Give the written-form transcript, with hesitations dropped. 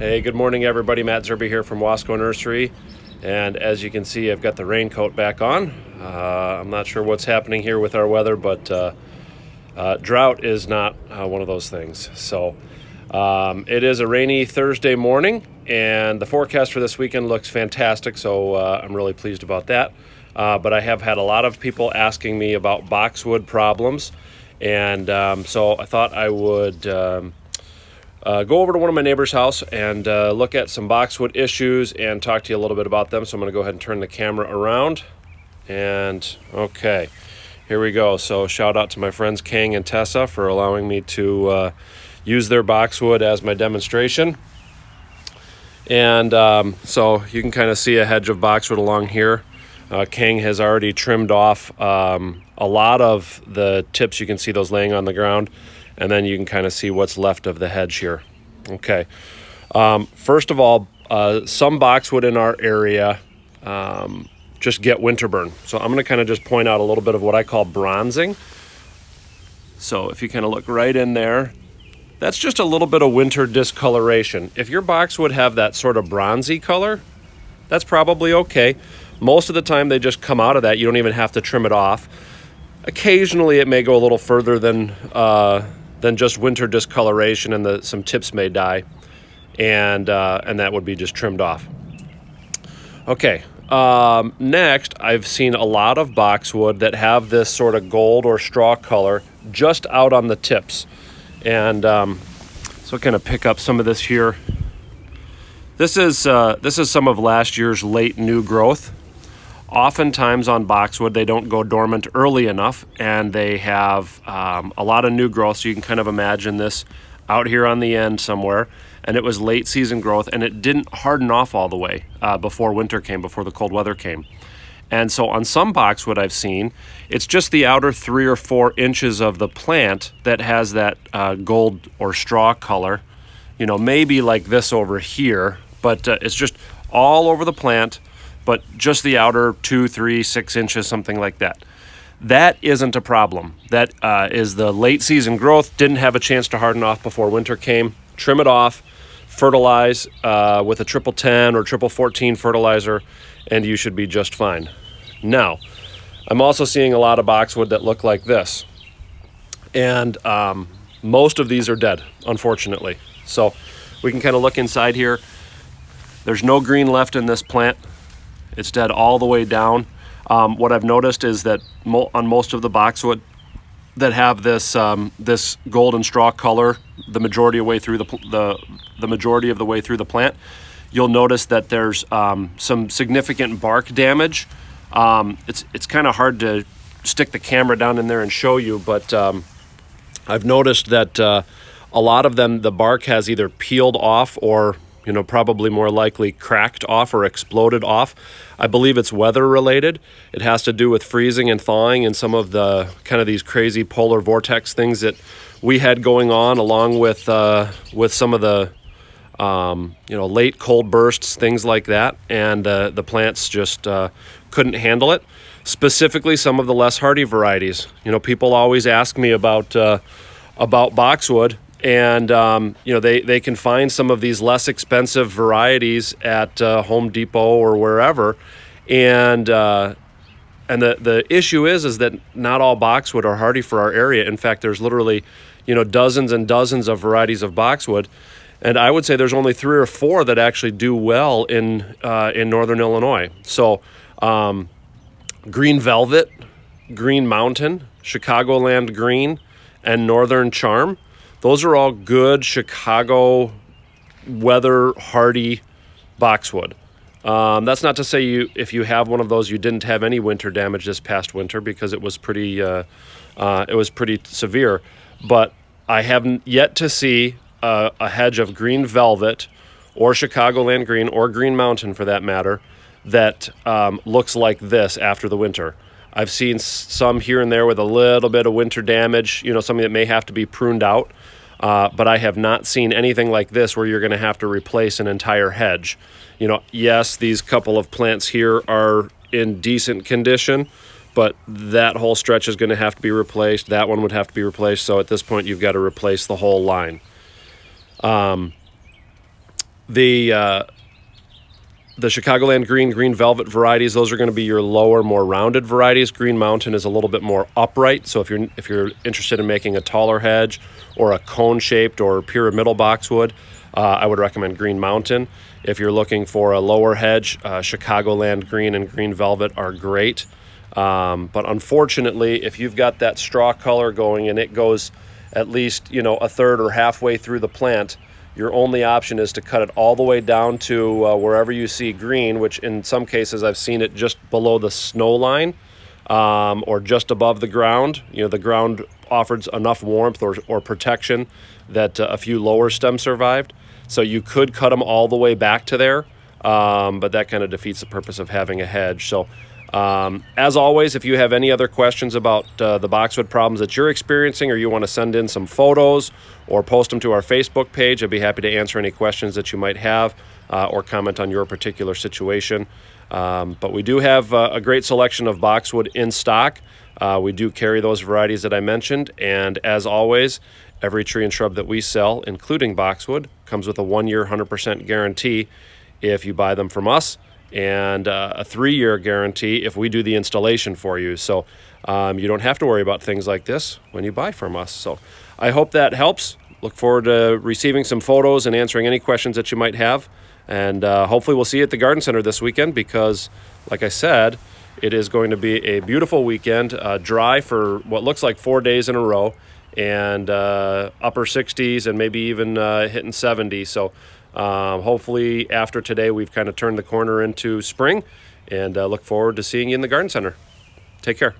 Hey, good morning everybody. Matt Zerby here from Wasco Nursery. And as you can see, I've got the raincoat back on. I'm not sure what's happening here with our weather, but drought is not one of those things. So it is a rainy Thursday morning, and the forecast for this weekend looks fantastic, so I'm really pleased about that. But I have had a lot of people asking me about boxwood problems, and so I thought I would go over to one of my neighbor's house and look at some boxwood issues and talk to you a little bit about them. So I'm going to go ahead and turn the camera around. And okay, here we go. So shout out to my friends Kang and Tessa for allowing me to use their boxwood as my demonstration. And so you can kind of see a hedge of boxwood along here. Kang has already trimmed off a lot of the tips. You can see those laying on the ground. And then you can kind of see what's left of the hedge here. Okay. First of all, some boxwood in our area just get winter burn. So I'm going to kind of just point out a little bit of what I call bronzing. So if you kind of look right in there, that's just a little bit of winter discoloration. If your boxwood have that sort of bronzy color, that's probably okay. Most of the time they just come out of that. You don't even have to trim it off. Occasionally it may go a little further than just winter discoloration, and some tips may die, and that would be just trimmed off. Okay, next I've seen a lot of boxwood that have this sort of gold or straw color just out on the tips, and so kind of pick up some of this here. This is some of last year's late new growth. Oftentimes on boxwood, they don't go dormant early enough, and they have a lot of new growth. So you can kind of imagine this out here on the end somewhere, and it was late season growth, and it didn't harden off all the way before winter came, before the cold weather came. And so on some boxwood I've seen, it's just the outer 3 or 4 inches of the plant that has that gold or straw color, you know, maybe like this over here, but it's just all over the plant, but just the outer 2, 3, 6 inches, something like that. That isn't a problem. That is the late season growth, didn't have a chance to harden off before winter came. Trim it off, fertilize with a 1010 or 1414 fertilizer, and you should be just fine. Now, I'm also seeing a lot of boxwood that look like this. And most of these are dead, unfortunately. So we can kind of look inside here. There's no green left in this plant. It's dead all the way down. What I've noticed is that on most of the boxwood that have this this golden straw color, the majority of the way through the majority of the way through the plant, you'll notice that there's some significant bark damage. It's kind of hard to stick the camera down in there and show you, but I've noticed that a lot of them, the bark has either peeled off or, you know, probably more likely cracked off or exploded off. I believe it's weather related. It has to do with freezing and thawing and some of the kind of these crazy polar vortex things that we had going on, along with some of the you know, late cold bursts, things like that, and the plants just couldn't handle it. Specifically, some of the less hardy varieties. You know, people always ask me about boxwood. And, you know, they can find some of these less expensive varieties at Home Depot or wherever. And the issue is that not all boxwood are hardy for our area. In fact, there's literally, you know, dozens and dozens of varieties of boxwood. And I would say there's only 3 or 4 that actually do well in northern Illinois. So Green Velvet, Green Mountain, Chicagoland Green, and Northern Charm. Those are all good Chicago weather hardy boxwood. That's not to say if you have one of those, you didn't have any winter damage this past winter, because it was pretty severe. But I haven't yet to see a hedge of Green Velvet or Chicagoland Green or Green Mountain, for that matter, that looks like this after the winter. I've seen some here and there with a little bit of winter damage, you know, something that may have to be pruned out. But I have not seen anything like this where you're going to have to replace an entire hedge. You know, yes, these couple of plants here are in decent condition, but that whole stretch is going to have to be replaced. That one would have to be replaced. So at this point, you've got to replace the whole line. The Chicagoland Green, Green Velvet varieties, those are going to be your lower, more rounded varieties. Green Mountain is a little bit more upright. So if you're interested in making a taller hedge or a cone-shaped or pyramidal boxwood, I would recommend Green Mountain. If you're looking for a lower hedge, Chicagoland Green and Green Velvet are great. But unfortunately, if you've got that straw color going and it goes at least, a third or halfway through the plant, your only option is to cut it all the way down to wherever you see green, which in some cases I've seen it just below the snow line or just above the ground. The ground offers enough warmth or protection that a few lower stems survived. So you could cut them all the way back to there, but that kind of defeats the purpose of having a hedge. So as always, if you have any other questions about the boxwood problems that you're experiencing, or you want to send in some photos or post them to our Facebook page, I'd be happy to answer any questions that you might have or comment on your particular situation. But we do have a great selection of boxwood in stock. We do carry those varieties that I mentioned, and as always, every tree and shrub that we sell, including boxwood, comes with a 1-year 100% guarantee if you buy them from us, and a 3-year guarantee if we do the installation for you. So you don't have to worry about things like this when you buy from us. So I hope that helps. Look forward to receiving some photos and answering any questions that you might have. And hopefully we'll see you at the garden center this weekend because, like I said, it is going to be a beautiful weekend, dry for what looks like 4 days in a row, and upper 60s and maybe even hitting 70. So hopefully after today we've kind of turned the corner into spring, and look forward to seeing you in the garden center. Take care.